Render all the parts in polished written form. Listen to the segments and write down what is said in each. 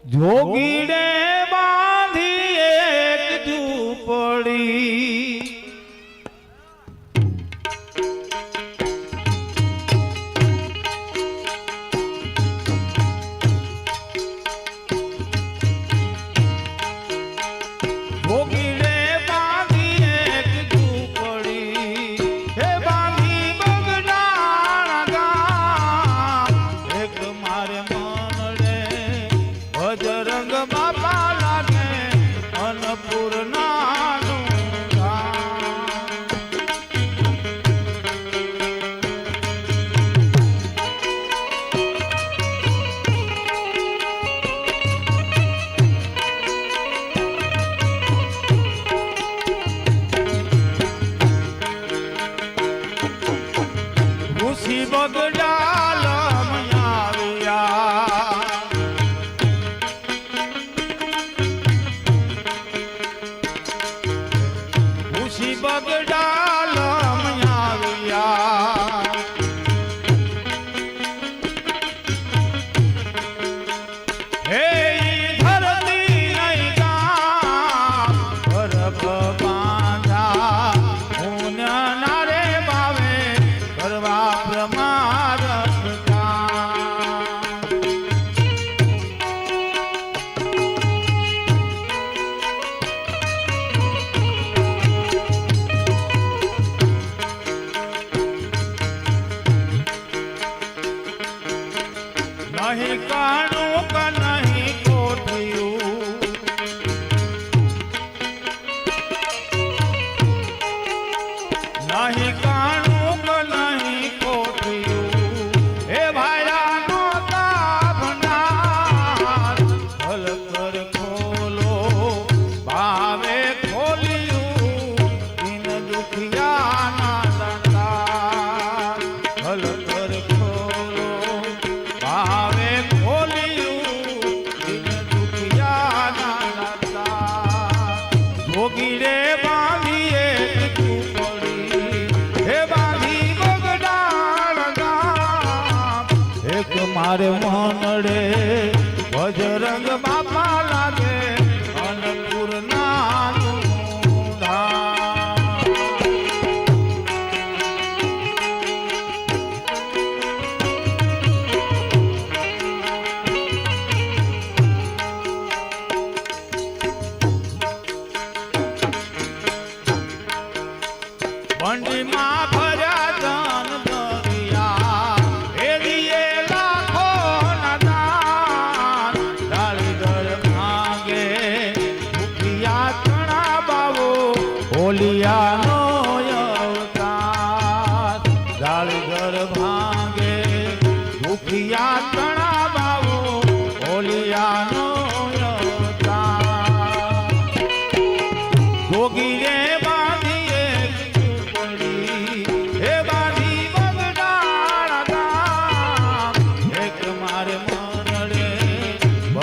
જોગીડે બાંધી એક ઝૂંપડી નહીં કાણું કે નહીં કોઠિયું નહીં કાણું કે નહીં કોઠિયું એ ભાયાનો તાભનાર હલકર ખોલો ભાવે ખોલ્યું દિન દુખિયાના દાતાર હલકર ખોલો ભાવે જોગીરે બાંધી એક ઝૂંપડી હે બાંધી બગડાણ ગામ એક મારે મનડે બજરંગ બાપા લાગે અન્નપૂર્ણાનું ધામ મંડીમાં ભર્યા ધન દરિયા એલીએ લાખો ના દાન ડાળીગળ માંગે ભૂખિયા ચણા બાવો હોલિયાનો અવતાર ડાળીગળ ભાંગે ભૂખિયા ચણા બાવો હોલિયાનો અવતાર જોગીરે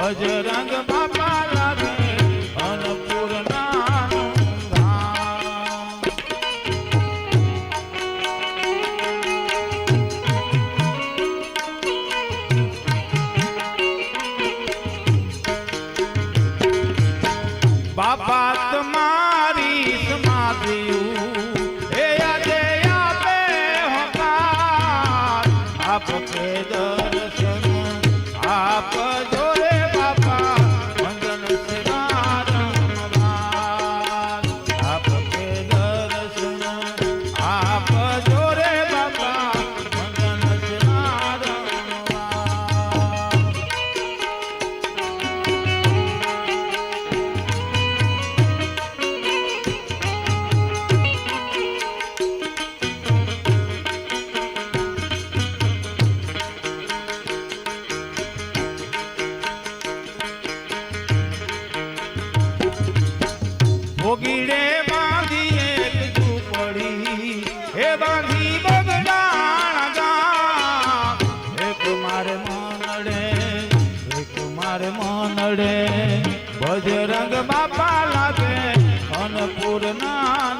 બજરંગ બાપા લાગે અન્નપૂર્ણાનું ધામ બાપા તમારી સમાધિયું હે આજે આપે હોકાર આપકે દર્શન આપ જોરે જોગીરે બાંધી એક ઝૂંપડી હે બાંધી બગડાણ ગામ એક મારે મનડે બજરંગ બાપા લાગે અન્નપૂર્ણા